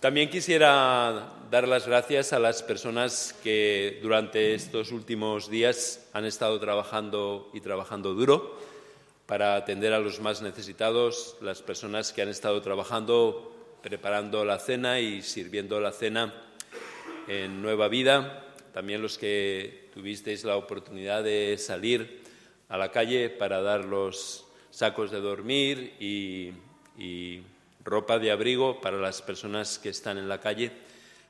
También quisiera dar las gracias a las personas que durante estos últimos días han estado trabajando y trabajando duro para atender a los más necesitados, las personas que han estado trabajando, preparando la cena y sirviendo la cena en Nueva Vida, también los que tuvisteis la oportunidad de salir a la calle para dar los sacos de dormir y ropa de abrigo para las personas que están en la calle.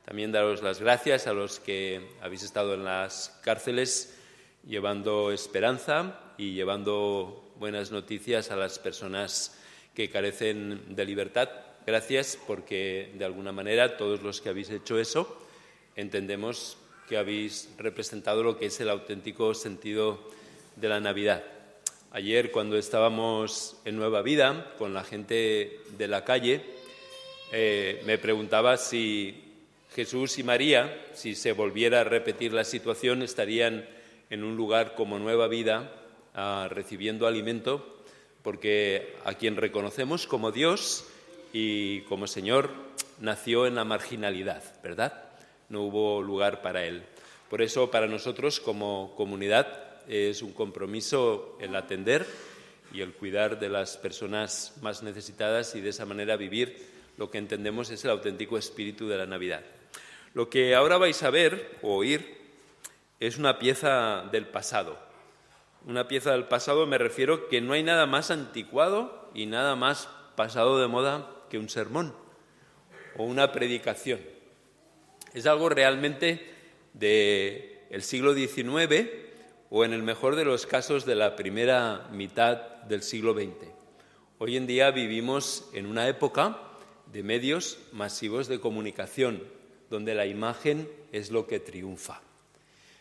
También daros las gracias a los que habéis estado en las cárceles llevando esperanza y llevando buenas noticias a las personas que carecen de libertad. Gracias porque, de alguna manera, todos los que habéis hecho eso entendemos que habéis representado lo que es el auténtico sentido de la Navidad. Ayer, cuando estábamos en Nueva Vida con la gente de la calle, me preguntaba si Jesús y María, si se volviera a repetir la situación, estarían en un lugar como Nueva Vida recibiendo alimento, porque a quien reconocemos como Dios y como Señor nació en la marginalidad, ¿verdad? No hubo lugar para Él. Por eso, para nosotros como comunidad, es un compromiso el atender y el cuidar de las personas más necesitadas y de esa manera vivir lo que entendemos es el auténtico espíritu de la Navidad. Lo que ahora vais a ver o oír es una pieza del pasado. Una pieza del pasado, me refiero que no hay nada más anticuado y nada más pasado de moda que un sermón o una predicación. Es algo realmente del siglo XIX o, en el mejor de los casos, de la primera mitad del siglo XX. Hoy en día vivimos en una época de medios masivos de comunicación, donde la imagen es lo que triunfa.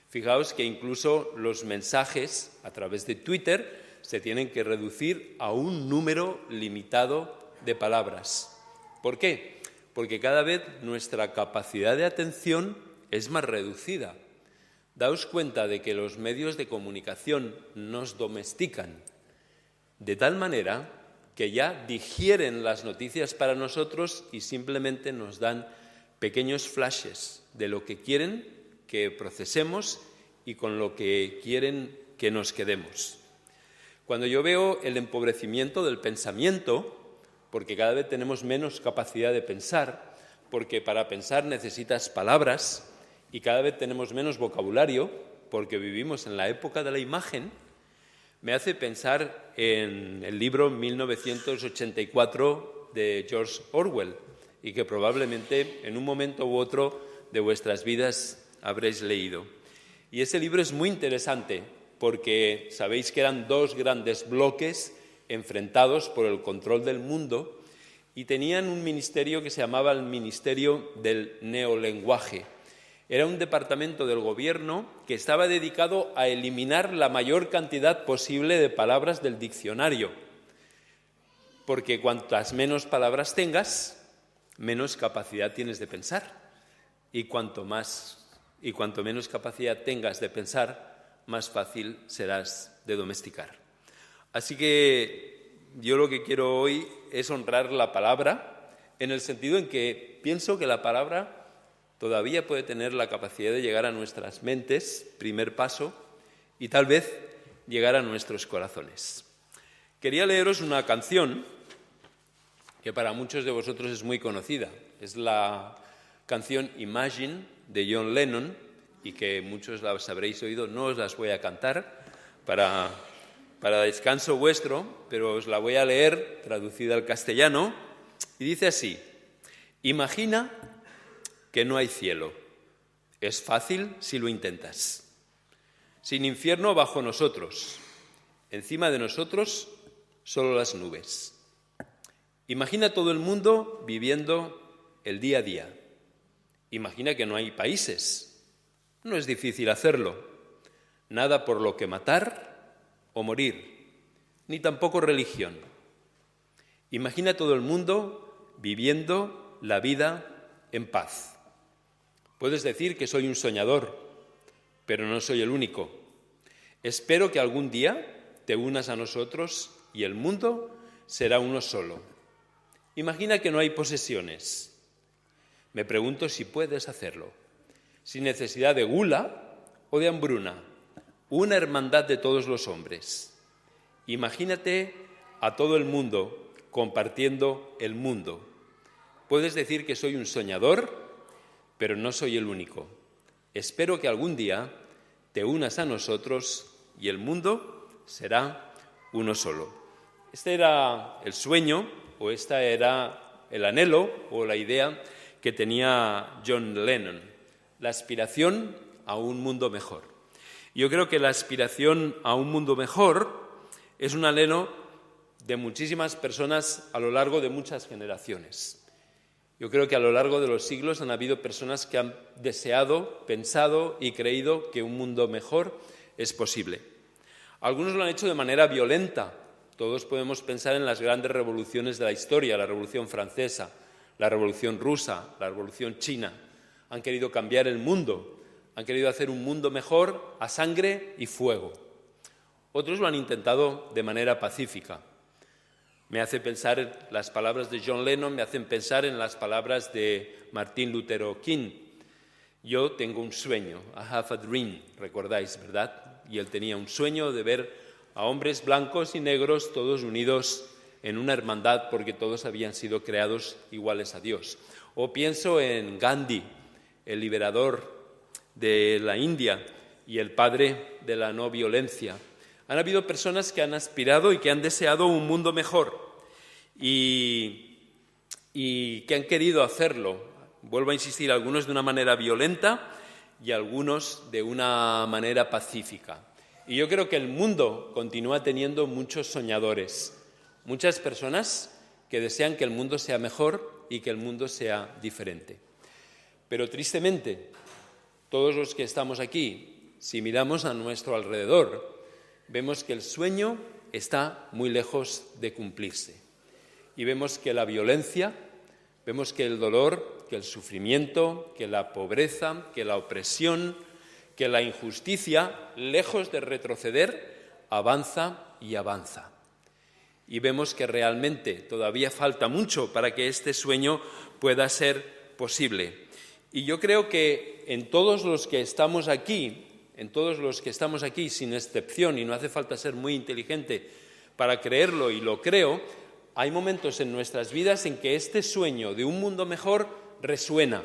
Fijaos que incluso los mensajes a través de Twitter se tienen que reducir a un número limitado de palabras. ¿Por qué? Porque cada vez nuestra capacidad de atención es más reducida. Daos cuenta de que los medios de comunicación nos domestican de tal manera que ya digieren las noticias para nosotros y simplemente nos dan pequeños flashes de lo que quieren que procesemos y con lo que quieren que nos quedemos. Cuando yo veo el empobrecimiento del pensamiento, porque cada vez tenemos menos capacidad de pensar, porque para pensar necesitas palabras, y cada vez tenemos menos vocabulario, porque vivimos en la época de la imagen, me hace pensar en el libro 1984 de George Orwell, y que probablemente en un momento u otro de vuestras vidas habréis leído. Y ese libro es muy interesante, porque sabéis que eran dos grandes bloques enfrentados por el control del mundo, y tenían un ministerio que se llamaba el Ministerio del Neolenguaje. Era un departamento del gobierno que estaba dedicado a eliminar la mayor cantidad posible de palabras del diccionario, porque cuantas menos palabras tengas, menos capacidad tienes de pensar, y cuanto menos capacidad tengas de pensar, más fácil serás de domesticar. Así que yo lo que quiero hoy es honrar la palabra, en el sentido en que pienso que la palabra todavía puede tener la capacidad de llegar a nuestras mentes, primer paso, y tal vez llegar a nuestros corazones. Quería leeros una canción que para muchos de vosotros es muy conocida. Es la canción Imagine de John Lennon, y que muchos las habréis oído. No os las voy a cantar para descanso vuestro, pero os la voy a leer traducida al castellano, y dice así: imagina que no hay cielo. Es fácil si lo intentas. Sin infierno bajo nosotros. Encima de nosotros solo las nubes. Imagina todo el mundo viviendo el día a día. Imagina que no hay países. No es difícil hacerlo. Nada por lo que matar o morir, ni tampoco religión. Imagina todo el mundo viviendo la vida en paz. Puedes decir que soy un soñador, pero no soy el único. Espero que algún día te unas a nosotros y el mundo será uno solo. Imagina que no hay posesiones. Me pregunto si puedes hacerlo, sin necesidad de gula o de hambruna, una hermandad de todos los hombres. Imagínate a todo el mundo compartiendo el mundo. Puedes decir que soy un soñador, pero no soy el único. Espero que algún día te unas a nosotros y el mundo será uno solo. Este era el sueño, o esta era el anhelo o la idea que tenía John Lennon, la aspiración a un mundo mejor. Yo creo que la aspiración a un mundo mejor es un anhelo de muchísimas personas a lo largo de muchas generaciones. Yo creo que a lo largo de los siglos han habido personas que han deseado, pensado y creído que un mundo mejor es posible. Algunos lo han hecho de manera violenta. Todos podemos pensar en las grandes revoluciones de la historia, la Revolución Francesa, la Revolución Rusa, la Revolución China. Han querido cambiar el mundo, han querido hacer un mundo mejor a sangre y fuego. Otros lo han intentado de manera pacífica. Me hace pensar en las palabras de John Lennon, me hacen pensar en las palabras de Martin Luther King. Yo tengo un sueño, I have a dream, recordáis, ¿verdad? Y él tenía un sueño de ver a hombres blancos y negros todos unidos en una hermandad porque todos habían sido creados iguales a Dios. O pienso en Gandhi, el liberador de la India y el padre de la no violencia. Han habido personas que han aspirado y que han deseado un mundo mejor y que han querido hacerlo. Vuelvo a insistir, algunos de una manera violenta y algunos de una manera pacífica. Y yo creo que el mundo continúa teniendo muchos soñadores, muchas personas que desean que el mundo sea mejor y que el mundo sea diferente. Pero tristemente, todos los que estamos aquí, si miramos a nuestro alrededor, vemos que el sueño está muy lejos de cumplirse. Y vemos que la violencia, vemos que el dolor, que el sufrimiento, que la pobreza, que la opresión, que la injusticia, lejos de retroceder, avanza y avanza. Y vemos que realmente todavía falta mucho para que este sueño pueda ser posible. Y yo creo que en todos los que estamos aquí, sin excepción, y no hace falta ser muy inteligente para creerlo, y lo creo, hay momentos en nuestras vidas en que este sueño de un mundo mejor resuena.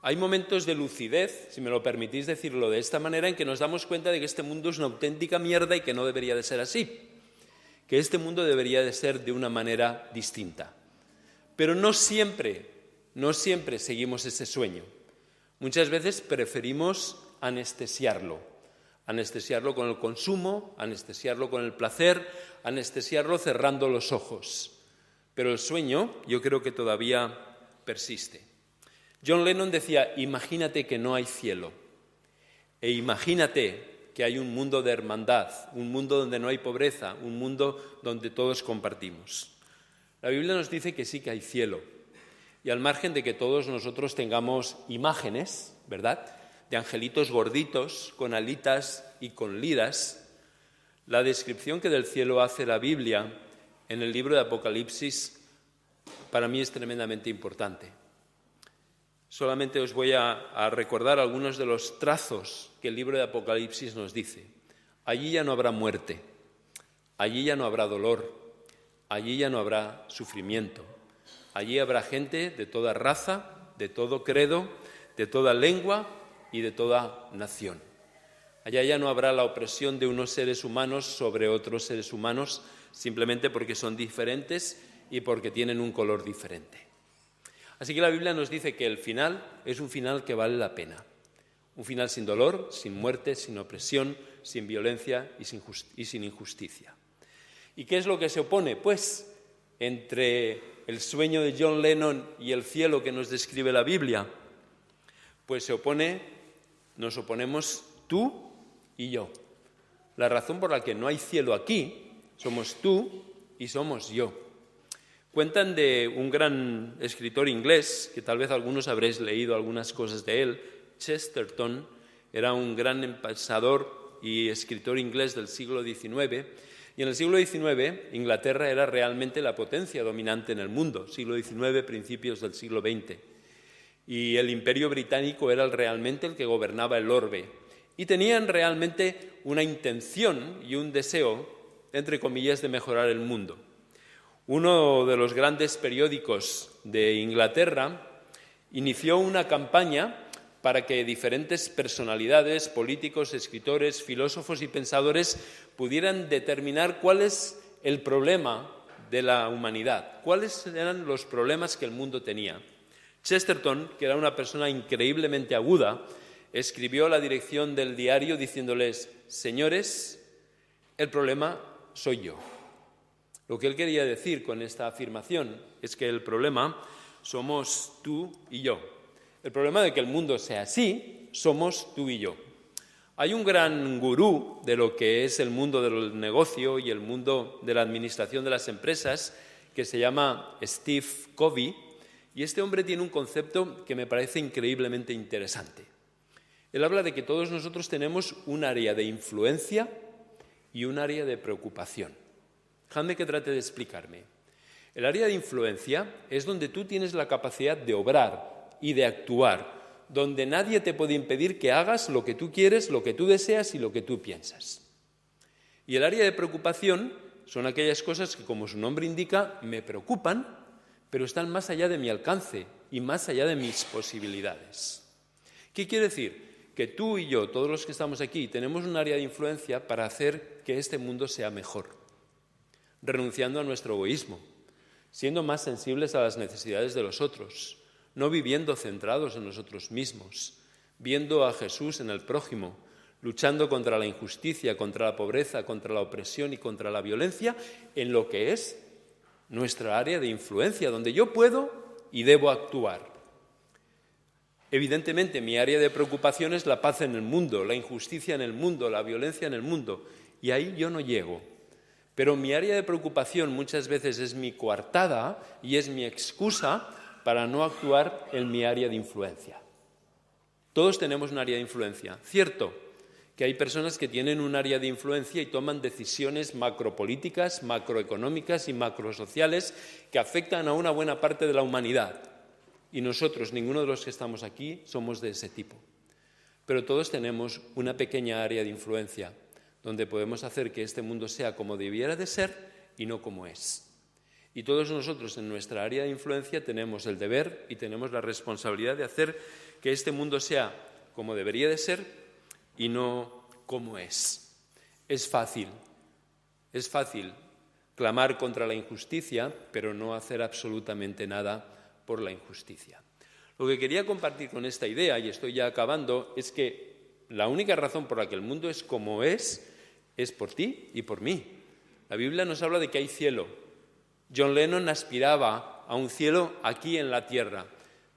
Hay momentos de lucidez, si me lo permitís decirlo de esta manera, en que nos damos cuenta de que este mundo es una auténtica mierda y que no debería de ser así, que este mundo debería de ser de una manera distinta. Pero no siempre seguimos ese sueño. Muchas veces preferimos anestesiarlo con el consumo, anestesiarlo con el placer, anestesiarlo cerrando los ojos. Pero el sueño yo creo que todavía persiste. John Lennon decía, imagínate que no hay cielo, e imagínate que hay un mundo de hermandad, un mundo donde no hay pobreza, un mundo donde todos compartimos. La Biblia nos dice que sí que hay cielo, y al margen de que todos nosotros tengamos imágenes, ¿verdad?, de angelitos gorditos, con alitas y con liras, la descripción que del cielo hace la Biblia en el libro de Apocalipsis para mí es tremendamente importante. Solamente os voy a recordar algunos de los trazos que el libro de Apocalipsis nos dice. Allí ya no habrá muerte, allí ya no habrá dolor, allí ya no habrá sufrimiento. Allí habrá gente de toda raza, de todo credo, de toda lengua y de toda nación. Allá ya no habrá la opresión de unos seres humanos sobre otros seres humanos simplemente porque son diferentes y porque tienen un color diferente. Así que la Biblia nos dice que el final es un final que vale la pena. Un final sin dolor, sin muerte, sin opresión, sin violencia y sin injusticia. ¿Y qué es lo que se opone? Pues entre el sueño de John Lennon y el cielo que nos describe la Biblia, pues nos oponemos tú y yo. La razón por la que no hay cielo aquí somos tú y somos yo. Cuentan de un gran escritor inglés, que tal vez algunos habréis leído algunas cosas de él, Chesterton, era un gran pensador y escritor inglés del siglo XIX, Y en el siglo XIX, Inglaterra era realmente la potencia dominante en el mundo, siglo XIX, principios del siglo XX. Y el Imperio Británico era realmente el que gobernaba el orbe. Y tenían realmente una intención y un deseo, entre comillas, de mejorar el mundo. Uno de los grandes periódicos de Inglaterra inició una campaña para que diferentes personalidades, políticos, escritores, filósofos y pensadores pudieran determinar cuál es el problema de la humanidad, cuáles eran los problemas que el mundo tenía. Chesterton, que era una persona increíblemente aguda, escribió a la dirección del diario diciéndoles: señores, el problema soy yo. Lo que él quería decir con esta afirmación es que el problema somos tú y yo. El problema de que el mundo sea así somos tú y yo. Hay un gran gurú de lo que es el mundo del negocio y el mundo de la administración de las empresas que se llama Steve Covey, y este hombre tiene un concepto que me parece increíblemente interesante. Él habla de que todos nosotros tenemos un área de influencia y un área de preocupación. Dejadme que trate de explicarme. El área de influencia es donde tú tienes la capacidad de obrar y de actuar, donde nadie te puede impedir que hagas lo que tú quieres, lo que tú deseas y lo que tú piensas. Y el área de preocupación son aquellas cosas que, como su nombre indica, me preocupan, pero están más allá de mi alcance y más allá de mis posibilidades. ¿Qué quiere decir? Que tú y yo, todos los que estamos aquí, tenemos un área de influencia para hacer que este mundo sea mejor, renunciando a nuestro egoísmo, siendo más sensibles a las necesidades de los otros, no viviendo centrados en nosotros mismos, viendo a Jesús en el prójimo, luchando contra la injusticia, contra la pobreza, contra la opresión y contra la violencia, en lo que es nuestra área de influencia, donde yo puedo y debo actuar. Evidentemente, mi área de preocupación es la paz en el mundo, la injusticia en el mundo, la violencia en el mundo, y ahí yo no llego. Pero mi área de preocupación muchas veces es mi coartada y es mi excusa para no actuar en mi área de influencia. Todos tenemos un área de influencia. Cierto que hay personas que tienen un área de influencia y toman decisiones macropolíticas, macroeconómicas y macrosociales que afectan a una buena parte de la humanidad. Y nosotros, ninguno de los que estamos aquí, somos de ese tipo. Pero todos tenemos una pequeña área de influencia donde podemos hacer que este mundo sea como debiera de ser y no como es. Y todos nosotros en nuestra área de influencia tenemos el deber y tenemos la responsabilidad de hacer que este mundo sea como debería de ser y no como es. Es fácil clamar contra la injusticia, pero no hacer absolutamente nada por la injusticia. Lo que quería compartir con esta idea, y estoy ya acabando, es que la única razón por la que el mundo es como es por ti y por mí. La Biblia nos habla de que hay cielo. John Lennon aspiraba a un cielo aquí en la tierra,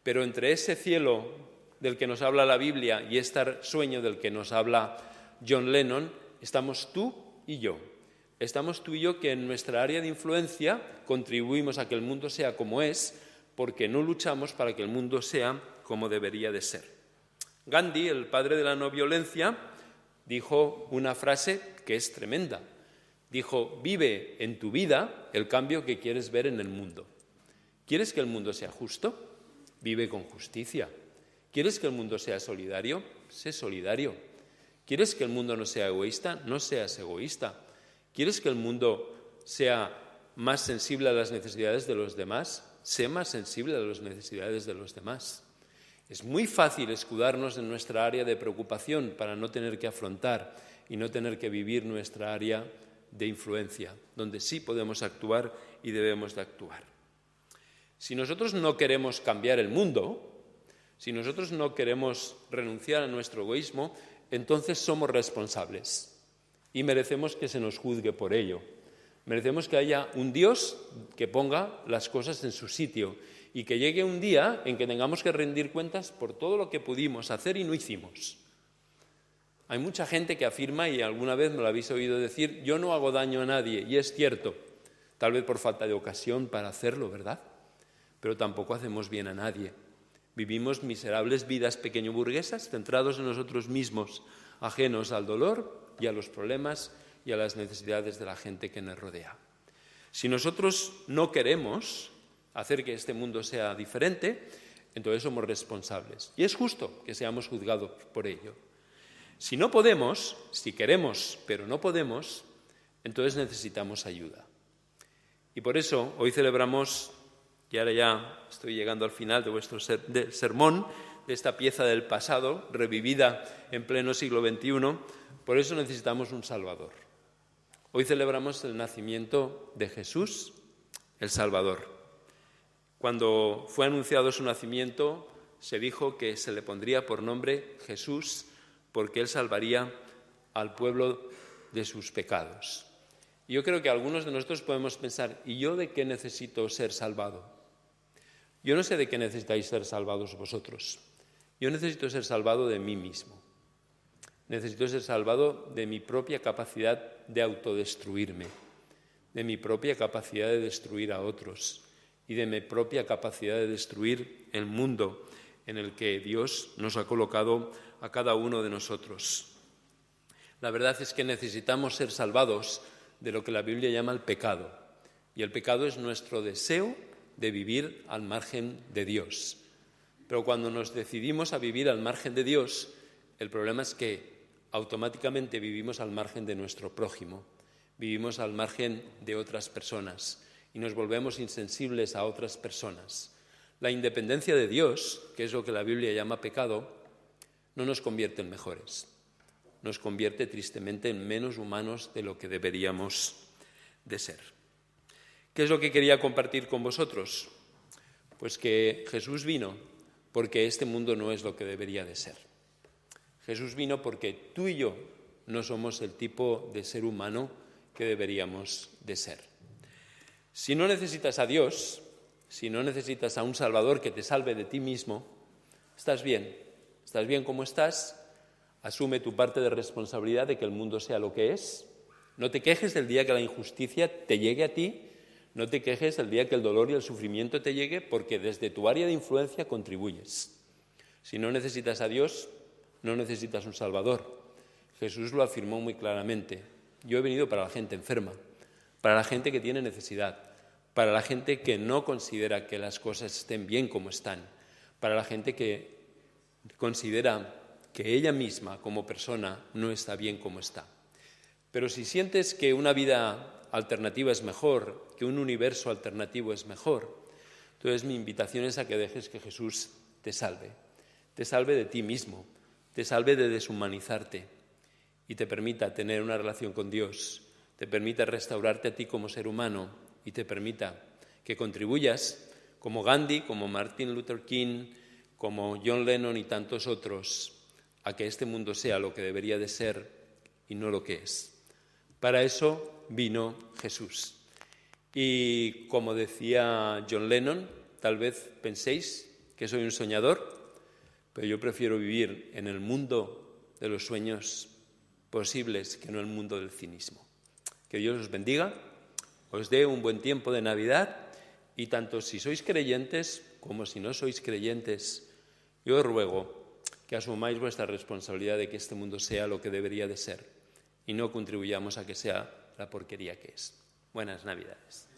pero entre ese cielo del que nos habla la Biblia y este sueño del que nos habla John Lennon, estamos tú y yo. Estamos tú y yo que en nuestra área de influencia contribuimos a que el mundo sea como es, porque no luchamos para que el mundo sea como debería de ser. Gandhi, el padre de la no violencia, dijo una frase que es tremenda. Dijo: vive en tu vida el cambio que quieres ver en el mundo. ¿Quieres que el mundo sea justo? Vive con justicia. ¿Quieres que el mundo sea solidario? Sé solidario. ¿Quieres que el mundo no sea egoísta? No seas egoísta. ¿Quieres que el mundo sea más sensible a las necesidades de los demás? Sé más sensible a las necesidades de los demás. Es muy fácil escudarnos en nuestra área de preocupación para no tener que afrontar y no tener que vivir nuestra área de influencia, donde sí podemos actuar y debemos de actuar. Si nosotros no queremos cambiar el mundo, si nosotros no queremos renunciar a nuestro egoísmo, entonces somos responsables y merecemos que se nos juzgue por ello. Merecemos que haya un Dios que ponga las cosas en su sitio y que llegue un día en que tengamos que rendir cuentas por todo lo que pudimos hacer y no hicimos. Hay mucha gente que afirma, y alguna vez me lo habéis oído decir: yo no hago daño a nadie, y es cierto, tal vez por falta de ocasión para hacerlo, ¿verdad? Pero tampoco hacemos bien a nadie. Vivimos miserables vidas pequeñoburguesas, centrados en nosotros mismos, ajenos al dolor y a los problemas y a las necesidades de la gente que nos rodea. Si nosotros no queremos hacer que este mundo sea diferente, entonces somos responsables. Y es justo que seamos juzgados por ello. Si no podemos, si queremos, pero no podemos, entonces necesitamos ayuda. Y por eso hoy celebramos, y ahora ya estoy llegando al final de vuestro sermón, de esta pieza del pasado, revivida en pleno siglo XXI, por eso necesitamos un Salvador. Hoy celebramos el nacimiento de Jesús, el Salvador. Cuando fue anunciado su nacimiento, se dijo que se le pondría por nombre Jesús, porque él salvaría al pueblo de sus pecados. Y yo creo que algunos de nosotros podemos pensar, ¿y yo de qué necesito ser salvado? Yo no sé de qué necesitáis ser salvados vosotros. Yo necesito ser salvado de mí mismo. Necesito ser salvado de mi propia capacidad de autodestruirme, de mi propia capacidad de destruir a otros y de mi propia capacidad de destruir el mundo en el que Dios nos ha colocado a cada uno de nosotros. La verdad es que necesitamos ser salvados de lo que la Biblia llama el pecado. Y el pecado es nuestro deseo de vivir al margen de Dios. Pero cuando nos decidimos a vivir al margen de Dios, el problema es que automáticamente vivimos al margen de nuestro prójimo, vivimos al margen de otras personas y nos volvemos insensibles a otras personas. La independencia de Dios, que es lo que la Biblia llama pecado, no nos convierte en mejores, nos convierte tristemente en menos humanos de lo que deberíamos de ser. ¿Qué es lo que quería compartir con vosotros? Pues que Jesús vino porque este mundo no es lo que debería de ser. Jesús vino porque tú y yo no somos el tipo de ser humano que deberíamos de ser. Si no necesitas a Dios, si no necesitas a un Salvador que te salve de ti mismo, estás bien como estás, asume tu parte de responsabilidad de que el mundo sea lo que es, no te quejes del día que la injusticia te llegue a ti, no te quejes el día que el dolor y el sufrimiento te llegue, porque desde tu área de influencia contribuyes. Si no necesitas a Dios, no necesitas un Salvador. Jesús lo afirmó muy claramente. Yo he venido para la gente enferma, para la gente que tiene necesidad, para la gente que no considera que las cosas estén bien como están, para la gente que considera que ella misma como persona no está bien como está. Pero si sientes que una vida alternativa es mejor, que un universo alternativo es mejor, entonces mi invitación es a que dejes que Jesús te salve de ti mismo, te salve de deshumanizarte y te permita tener una relación con Dios, te permita restaurarte a ti como ser humano y te permita que contribuyas como Gandhi, como Martin Luther King, como John Lennon y tantos otros, a que este mundo sea lo que debería de ser y no lo que es. Para eso vino Jesús. Y como decía John Lennon, tal vez penséis que soy un soñador, pero yo prefiero vivir en el mundo de los sueños posibles que no en el mundo del cinismo. Que Dios os bendiga, os dé un buen tiempo de Navidad y tanto si sois creyentes como si no sois creyentes, yo os ruego que asumáis vuestra responsabilidad de que este mundo sea lo que debería de ser y no contribuyamos a que sea la porquería que es. Buenas Navidades.